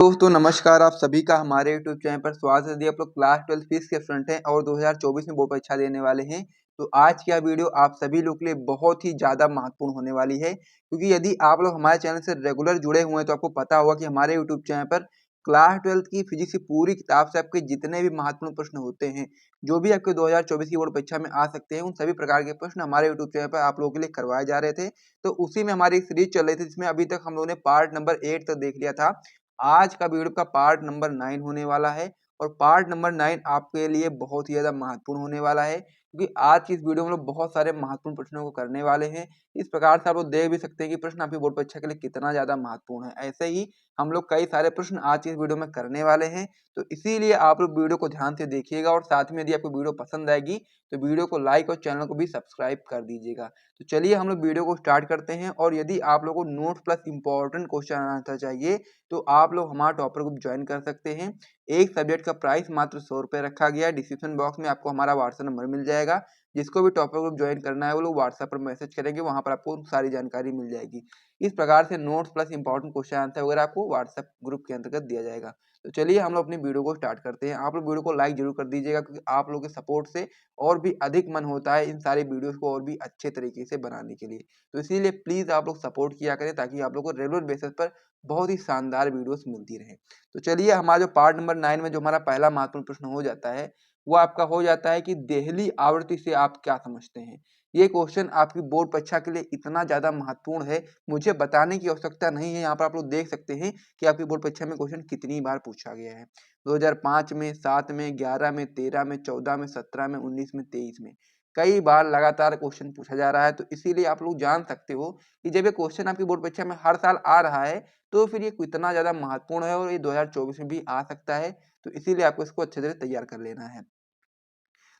दोस्तों नमस्कार, आप सभी का हमारे यूट्यूब चैनल पर स्वागत है। यदि आप लोग क्लास 12 फिजिक्स के स्टूडेंट हैं और 2024 में बोर्ड परीक्षा देने वाले हैं तो आज की यह वीडियो आप सभी लोग के लिए बहुत ही ज़्यादा महत्वपूर्ण होने वाली है, क्योंकि यदि आप लोग हमारे चैनल से रेगुलर जुड़े हुए हैं तो आपको पता होगा कि हमारे यूट्यूब चैनल पर क्लास 12 की फिजिक्स की पूरी किताब से आपके जितने भी महत्वपूर्ण प्रश्न होते हैं, जो भी आपके 2024 की बोर्ड परीक्षा में आ सकते हैं, उन सभी प्रकार के प्रश्न हमारे यूट्यूब चैनल पर आप लोगों के लिए करवाए जा रहे थे। तो उसी में हमारी एक सीरीज चल रही थी जिसमें अभी तक हम लोगों ने पार्ट नंबर 8 तक देख लिया था। आज का वीडियो का पार्ट नंबर 9 होने वाला है और पार्ट नंबर 9 आपके लिए बहुत ही ज़्यादा महत्वपूर्ण होने वाला है, क्योंकि आज की इस वीडियो में हम लोग बहुत सारे महत्वपूर्ण प्रश्नों को करने वाले हैं। इस प्रकार से आप लोग देख भी सकते हैं कि प्रश्न आपकी बोर्ड परीक्षा के लिए कितना ज़्यादा महत्वपूर्ण है। ऐसे ही हम लोग कई सारे प्रश्न आज की इस वीडियो में करने वाले हैं, तो इसीलिए आप लोग वीडियो को ध्यान से देखिएगा और साथ में यदि आपको वीडियो पसंद आएगी तो वीडियो को लाइक और चैनल को भी सब्सक्राइब कर दीजिएगा। तो चलिए हम लोग वीडियो को स्टार्ट करते हैं। और यदि आप लोगों को note plus important question answer चाहिए तो आप लोग हमारा टॉपर ग्रुप ज्वाइन कर सकते हैं। एक सब्जेक्ट का प्राइस मात्र 100 रुपये रखा गया है। डिस्क्रिप्शन बॉक्स में आपको हमारा व्हाट्सएप नंबर मिल जाएगा। जिसको भी टॉपर ग्रुप ज्वाइन करना है वो लोग व्हाट्सएप पर मैसेज करेंगे, वहां पर आपको सारी जानकारी मिल जाएगी। इस प्रकार से notes plus important question answer वगैरह आपको व्हाट्सएप ग्रुप के अंतर्गत दिया जाएगा। तो चलिए हम लोग अपनी वीडियो को स्टार्ट करते हैं। आप लोग वीडियो को लाइक जरूर कर दीजिएगा, क्योंकि आप लोगों के सपोर्ट से और भी अधिक मन होता है इन सारी वीडियोस को और भी अच्छे तरीके से बनाने के लिए। तो इसीलिए प्लीज आप लोग सपोर्ट किया करें ताकि आप लोग को रेगुलर बेसिस पर बहुत ही शानदार वीडियोस मिलती रहे। तो चलिए हमारा जो पार्ट नंबर 9 में जो हमारा पहला महत्वपूर्ण प्रश्न हो जाता है वो आपका हो जाता है कि देहली आवृत्ति से आप क्या समझते हैं। ये क्वेश्चन आपकी बोर्ड परीक्षा के लिए इतना ज्यादा महत्वपूर्ण है, मुझे बताने की आवश्यकता नहीं है। यहाँ पर आप लोग देख सकते हैं कि आपकी बोर्ड परीक्षा में क्वेश्चन कितनी बार पूछा गया है। 2005 में, 7 में, 11 में, 13 में, 14 में, 17 में, 19 में, 23 में कई बार लगातार क्वेश्चन पूछा जा रहा है। तो इसीलिए आप लोग जान सकते हो कि जब ये क्वेश्चन आपकी बोर्ड परीक्षा में हर साल आ रहा है तो फिर ये कितना ज्यादा महत्वपूर्ण है और ये 2024 में भी आ सकता है। तो इसीलिए आपको इसको अच्छे से तैयार कर लेना है।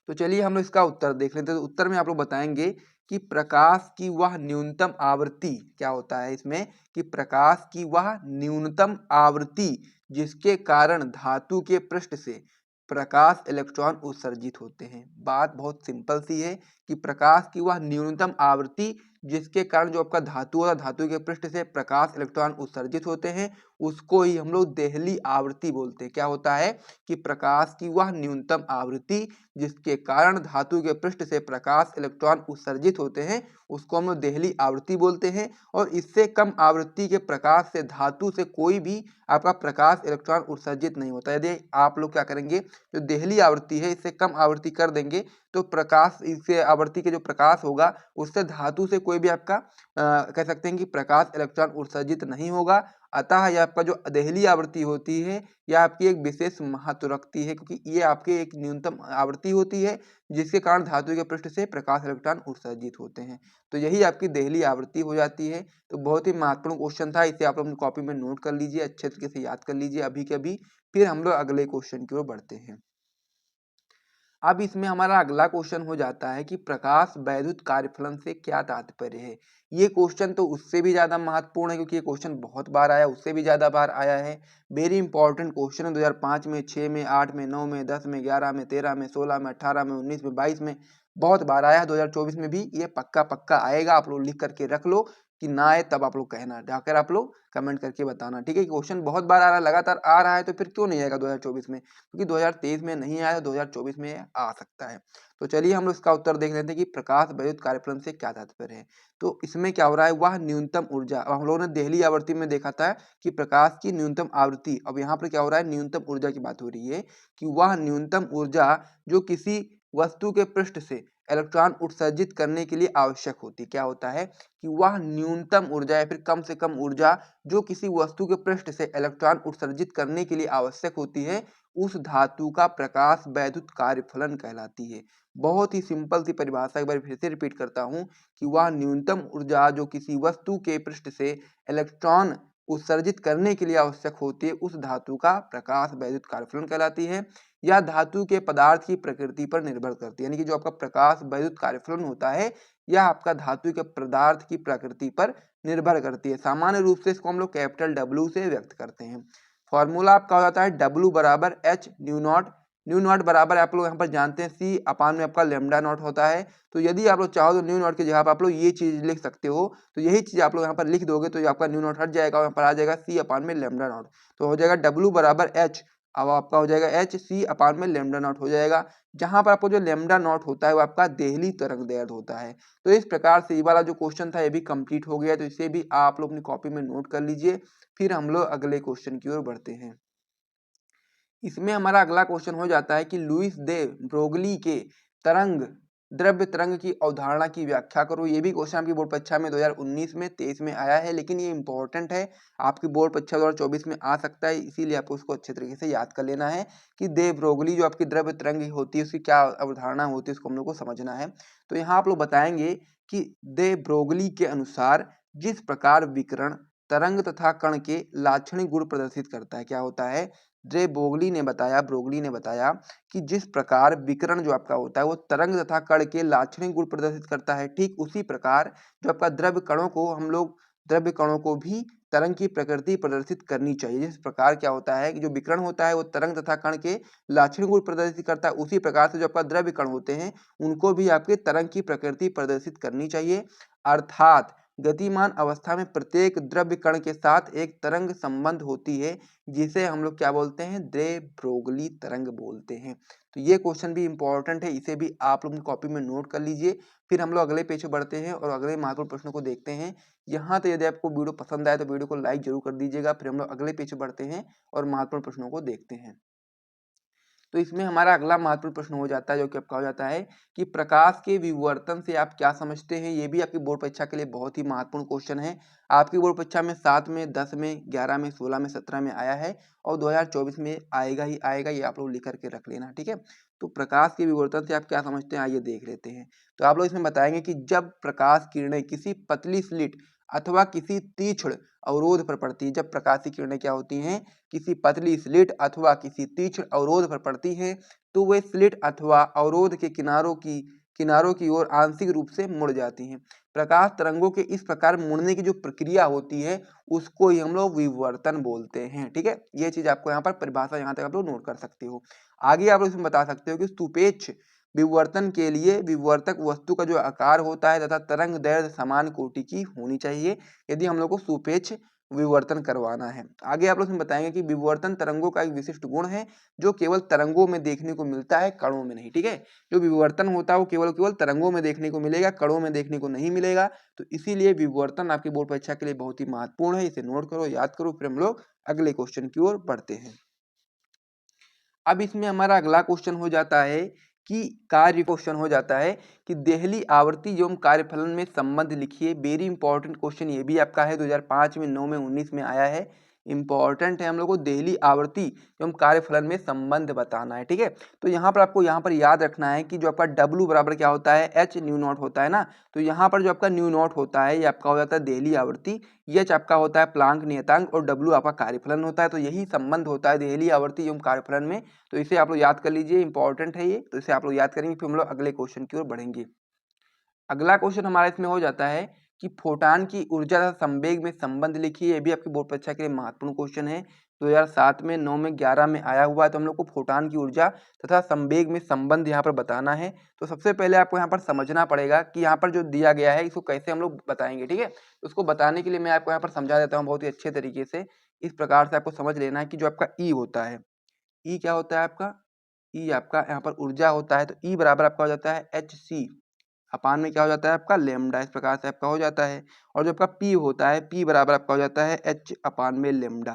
तो चलिए हम लोग इसका उत्तर देख लेते हैं। तो उत्तर में आप लोग बताएंगे कि प्रकाश की वह न्यूनतम आवृत्ति क्या होता है इसमें, कि प्रकाश की वह न्यूनतम आवृत्ति जिसके कारण धातु के पृष्ठ से प्रकाश इलेक्ट्रॉन उत्सर्जित होते हैं। बात बहुत सिंपल सी है कि प्रकाश की वह न्यूनतम आवृत्ति जिसके कारण जो आपका धातु है, धातु के पृष्ठ से प्रकाश इलेक्ट्रॉन उत्सर्जित होते हैं, उसको ही हम लोग देहली आवृत्ति बोलते हैं। क्या होता है कि प्रकाश की वह न्यूनतम आवृत्ति जिसके कारण धातु के पृष्ठ से प्रकाश इलेक्ट्रॉन उत्सर्जित होते हैं, उसको हम लोग देहली आवृत्ति बोलते हैं। और इससे कम आवृत्ति के प्रकाश से धातु से कोई भी आपका प्रकाश इलेक्ट्रॉन उत्सर्जित नहीं होता। यदि आप लोग क्या करेंगे, जो देहली आवृत्ति है इससे कम आवृत्ति कर देंगे तो प्रकाश, इससे आवृत्ति के जो प्रकाश होगा उससे धातु से कोई भी आपका कह सकते हैं कि प्रकाश इलेक्ट्रॉन उत्सर्जित नहीं होगा। अतः यह आपका जो देहली आवृत्ति होती है यह आपकी एक विशेष महत्व रखती है, क्योंकि ये आपके एक न्यूनतम आवृत्ति होती है जिसके कारण धातु के पृष्ठ से प्रकाश इलेक्ट्रॉन उत्सर्जित होते हैं। तो यही आपकी देहली आवृत्ति हो जाती है। तो बहुत ही महत्वपूर्ण क्वेश्चन था, इसे आप लोग कॉपी में नोट कर लीजिए, अच्छे तरीके से याद कर लीजिए अभी के अभी। फिर हम लोग अगले क्वेश्चन की ओर बढ़ते हैं। अब इसमें हमारा अगला क्वेश्चन हो जाता है कि प्रकाश वैद्युत कार्यफलन से क्या तात्पर्य है। ये क्वेश्चन तो उससे भी ज्यादा महत्वपूर्ण है, क्योंकि ये क्वेश्चन बहुत बार आया, उससे भी ज्यादा बार आया है। वेरी इंपॉर्टेंट क्वेश्चन है। 2005 में, 6 में, 8 में, 9 में, 10 में, 11 में, 13 में, 16 में, 18 में, 19 में, 22 में बहुत बार आया है। 2024 में भी ये पक्का पक्का आएगा। आप लोग लिख करके रख लो, कि ना आए तब आप लोग कहना, जाकर आप लोग कमेंट करके बताना, ठीक है। क्वेश्चन बहुत बार आ रहा है, लगातार आ रहा है, तो फिर क्यों नहीं आएगा 2024 में, क्योंकि 2023 में नहीं आया तो 2024 में आ सकता है। तो चलिए हम लोग इसका उत्तर देख लेते हैं कि प्रकाश वैद्युत कार्यफलन से क्या तात्पर्य है। तो इसमें क्या हो रहा है, वह न्यूनतम ऊर्जा, अब हम लोगों ने देहली आवृत्ति में देखा था कि प्रकाश की न्यूनतम आवृत्ति, अब यहाँ पर क्या हो रहा है, न्यूनतम ऊर्जा की बात हो रही है कि वह न्यूनतम ऊर्जा जो किसी वस्तु के पृष्ठ से इलेक्ट्रॉन उत्सर्जित करने के लिए आवश्यक होती, क्या होता है कि वह न्यूनतम ऊर्जा या फिर कम से कम ऊर्जा जो किसी वस्तु के पृष्ठ से इलेक्ट्रॉन उत्सर्जित करने के लिए आवश्यक होती है, उस धातु का प्रकाश वैद्युत कार्यफलन कहलाती है। बहुत ही सिंपल सी परिभाषा, एक बार फिर से रिपीट करता हूं कि वह न्यूनतम ऊर्जा जो किसी वस्तु के पृष्ठ से इलेक्ट्रॉन उत्सर्जित करने के लिए आवश्यक होती है, उस धातु का प्रकाश वैद्युत कार्यफलन कहलाती है। या धातु के पदार्थ की प्रकृति पर निर्भर करती है, यानी कि जो आपका प्रकाश वैद्युत कार्यफलन होता है यह आपका धातु के पदार्थ की प्रकृति पर निर्भर करती है। सामान्य रूप से इसको हम लोग कैपिटल W से व्यक्त करते हैं। फॉर्मूला आपका हो जाता है W बराबर H new not new not बराबर आप लोग यहाँ पर जानते हैं सी अपान में आपका लेमडा नॉट होता है। तो यदि आप लोग चाहो तो न्यू नॉट की जगह पर आप लोग ये चीज लिख सकते हो, तो यही चीज आप लोग यहाँ पर लिख दोगे तो आपका न्यू नॉट हट जाएगा और यहाँ पर आ जाएगा सी अपान में लेमडा नॉट। तो हो जाएगा डब्ल्यू बराबर एच, अब आपका हो जाएगा एच सी अपान में लेमडा नॉट हो जाएगा, जहां पर आपको जो लेमडा नॉट होता है वो आपका देहली तरंग दैर्ध्य होता है। तो इस प्रकार से ये वाला जो क्वेश्चन था ये भी कंप्लीट हो गया, तो इसे भी आप लोग अपनी कॉपी में नोट कर लीजिए। फिर हम लोग अगले क्वेश्चन की ओर बढ़ते हैं। इसमें हमारा अगला क्वेश्चन हो जाता है कि लुईस दे ब्रोगली के तरंग द्रव्य तरंग की अवधारणा की व्याख्या करो। ये भी क्वेश्चन आपकी बोर्ड परीक्षा में 2019 में 23 में आया है, लेकिन ये इंपॉर्टेंट है, आपकी बोर्ड परीक्षा 2024 में आ सकता है, इसीलिए आपको उसको अच्छे तरीके से याद कर लेना है कि दे ब्रोगली जो आपकी द्रव्य तरंग होती है उसकी क्या अवधारणा होती है, उसको हम लोग को समझना है। तो यहाँ आप लोग बताएंगे कि दे ब्रोगली के अनुसार जिस प्रकार विकिरण तरंग तथा कण के लाक्षणिक गुण प्रदर्शित करता है, क्या होता है, ब्रोगली ने बताया कि जिस प्रकार विकिरण जो आपका होता है वो तरंग तथा कण के लाक्षणिक गुण प्रदर्शित करता है, ठीक उसी प्रकार जो आपका द्रव्य कणों को भी तरंग की प्रकृति प्रदर्शित करनी चाहिए। जिस प्रकार क्या होता है कि जो विकिरण होता है वो तरंग तथा कण के लाक्षणिक गुण प्रदर्शित करता है, उसी प्रकार से जो आपका द्रव्य कण होते हैं उनको भी आपके तरंग की प्रकृति प्रदर्शित करनी चाहिए। अर्थात गतिमान अवस्था में प्रत्येक द्रव्य कण के साथ एक तरंग संबंध होती है, जिसे हम लोग क्या बोलते हैं, दे ब्रोगली तरंग बोलते हैं। तो ये क्वेश्चन भी इंपॉर्टेंट है, इसे भी आप लोग कॉपी में नोट कर लीजिए। फिर हम लोग अगले पेज पे बढ़ते हैं और अगले महत्वपूर्ण प्रश्नों को देखते हैं। यहाँ तो यदि आपको वीडियो पसंद आए तो वीडियो को लाइक जरूर कर दीजिएगा। फिर हम लोग अगले पेज पे बढ़ते हैं और महत्वपूर्ण प्रश्नों को देखते हैं। तो इसमें हमारा अगला महत्वपूर्ण प्रश्न हो जाता है जो कि आपका हो जाता है कि प्रकाश के विवर्तन से आप क्या समझते हैं। ये भी आपकी बोर्ड परीक्षा के लिए बहुत ही महत्वपूर्ण क्वेश्चन है। आपकी बोर्ड परीक्षा में 7 में 10 में 11 में 16 में 17 में आया है और 2024 में आएगा ही आएगा, ये आप लोग लिख करके रख लेना, ठीक है। तो प्रकाश के विवर्तन से आप क्या समझते हैं, आइए देख लेते हैं। तो आप लोग इसमें बताएंगे कि जब प्रकाश किरणें किसी पतली स्लिट अथवा किसी तीक्ष्ण अवरोध पर पड़ती है, जब प्रकाश की किरणें क्या होती हैं, किसी पतली स्लिट अथवा किसी तीक्ष्ण अवरोध पर पड़ती है तो वे स्लिट अथवा अवरोध के किनारों की ओर आंशिक रूप से मुड़ जाती हैं। प्रकाश तरंगों के इस प्रकार मुड़ने की जो प्रक्रिया होती है उसको ही हम लोग विवर्तन बोलते हैं, ठीक है। ये चीज आपको यहाँ पर परिभाषा यहाँ तक आप लोग नोट कर सकते हो। आगे आप लोग इसमें बता सकते हो कि सुपेक्ष विवर्तन के लिए विवर्तक वस्तु का जो आकार होता है तथा तरंग दैर्ध्य समान कोटि की होनी चाहिए, यदि हम लोग को सुपेक्ष विवर्तन करवाना है। आगे आप लोग बताएंगे कि विवर्तन तरंगों का एक विशिष्ट गुण है जो केवल तरंगों में देखने को मिलता है, कणों में नहीं, ठीक है। जो विवर्तन होता है वो केवल तरंगों में देखने को मिलेगा, कणों में देखने को नहीं मिलेगा। तो इसीलिए विवर्तन आपकी बोर्ड परीक्षा के लिए बहुत ही महत्वपूर्ण है, इसे नोट करो, याद करो। फिर हम लोग अगले क्वेश्चन की ओर बढ़ते हैं। अब इसमें हमारा अगला क्वेश्चन हो जाता है कि कार्य क्वेश्चन हो जाता है कि देहली आवर्ती एवं कार्यफलन में संबंध लिखिए। वेरी इंपॉर्टेंट क्वेश्चन ये भी आपका है, 2005 में 9 में 19 में आया है। इंपॉर्टेंट है, हम लोग को देहली आवर्ती एवं कार्यफलन में संबंध बताना है, ठीक है। तो यहाँ पर आपको यहाँ पर याद रखना है कि जो आपका W बराबर क्या होता है, H न्यू नॉट होता है ना। तो यहाँ पर जो आपका न्यू नॉट होता है ये आपका हो जाता है देहली आवर्ती, H आपका होता है प्लांक नियतांक और W आपका कार्यफलन होता है। तो यही संबंध होता है देहली आवर्ती एवं कार्यफलन में। तो इसे आप लोग याद कर लीजिए, इंपॉर्टेंट है ये, तो इसे आप लोग याद करेंगे। फिर हम लोग अगले क्वेश्चन की ओर बढ़ेंगे। अगला क्वेश्चन हमारा इसमें हो जाता है कि फोटान की ऊर्जा तथा संवेग में संबंध लिखिए। ये भी आपकी बोर्ड परीक्षा के लिए महत्वपूर्ण क्वेश्चन है, 2007 में 9 में 11 में आया हुआ है। तो हम लोग को फोटान की ऊर्जा तथा संवेग में संबंध यहाँ पर बताना है। तो सबसे पहले आपको यहाँ पर समझना पड़ेगा कि यहाँ पर जो दिया गया है इसको कैसे हम लोग बताएंगे, ठीक है। उसको बताने के लिए मैं आपको यहाँ पर समझा देता हूँ बहुत ही अच्छे तरीके से। इस प्रकार से आपको समझ लेना है कि जो आपका ई होता है, ई क्या होता है आपका, ई आपका यहाँ पर ऊर्जा होता है। तो ई बराबर आपका हो जाता है एच सी अपान में क्या हो जाता है आपका लेमडा, इस प्रकार से आपका हो जाता है। और जो आपका पी होता है, पी बराबर आपका हो जाता है एच अपान में लेमडा।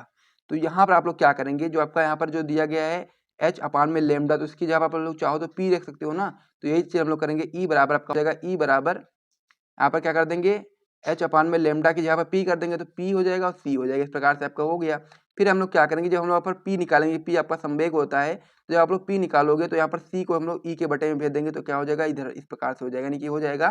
तो यहाँ पर आप लोग क्या करेंगे, जो आपका यहाँ पर जो दिया गया है एच अपान में लेमडा, तो इसकी जगह आप लोग चाहो तो पी देख सकते हो ना। तो यही चीज हम लोग करेंगे, ई बराबर आपका हो जाएगा, ई बराबर यहाँ पर क्या कर देंगे, एच अपान में लेमडा की जगह पर पी कर देंगे तो पी हो जाएगा और सी हो जाएगा, इस प्रकार से आपका हो गया। फिर हम लोग क्या करेंगे, जब हम लोग यहाँ पर पी निकालेंगे, पी आपका संवेग होता है, तो जब आप लोग पी निकालोगे तो यहाँ पर सी को हम लोग ई के बटे में भेज देंगे तो क्या हो जाएगा, इधर इस प्रकार से हो जाएगा, यानी कि हो जाएगा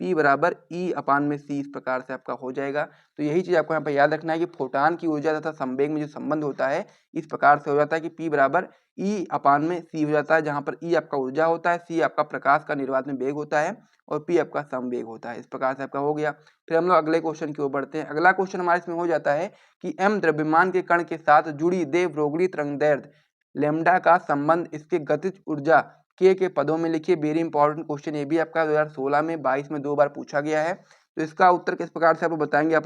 पी बराबर ई अपान में सी, इस प्रकार से आपका हो जाएगा। तो यही चीज आपको यहाँ पर याद रखना है कि फोटान की ऊर्जा तथा संवेग में जो संबंध होता है इस प्रकार से हो जाता है कि पी बराबर ई अपान में सी हो जाता है, जहाँ पर ई आपका ऊर्जा होता है, सी आपका प्रकाश का निर्वात में वेग होता है और पी आपका संवेग होता है। इस प्रकार से आपका हो गया। फिर हम लोग अगले क्वेश्चन की ओर बढ़ते हैं। अगला क्वेश्चन हमारे इसमें हो जाता है कि एम द्रव्यमान के कण के साथ जुड़ी दे ब्रोगली तरंगदैर्ध्य लैम्डा का संबंध इसके गतिज ऊर्जा के पदों में लिखिए। वेरी इंपॉर्टेंट क्वेश्चन ये भी आपका 2016 में 22 में 2 बार पूछा गया है। तो इसका उत्तर किस प्रकार से आप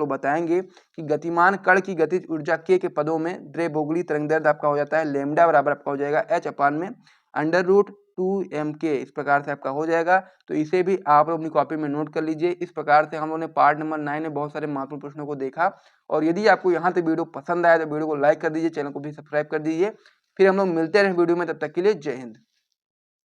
लोग बताएंगे कि गतिमान कण की गतिज ऊर्जा के पदों में द्रे बोगली तरंग दैर्ध्य आपका हो जाता है लैम्डा बराबर आपका हो जाएगा h/√2m के, इस प्रकार से आपका हो जाएगा। तो इसे भी आप लोग अपनी कॉपी में नोट कर लीजिए। इस प्रकार से हम लोगों ने पार्ट नंबर 9 में बहुत सारे महत्वपूर्ण प्रश्नों को देखा। और यदि आपको यहाँ तक वीडियो पसंद आया तो वीडियो को लाइक कर दीजिए, चैनल को भी सब्सक्राइब कर दीजिए। फिर हम लोग मिलते रहे वीडियो में, तब तक के लिए जय हिंद।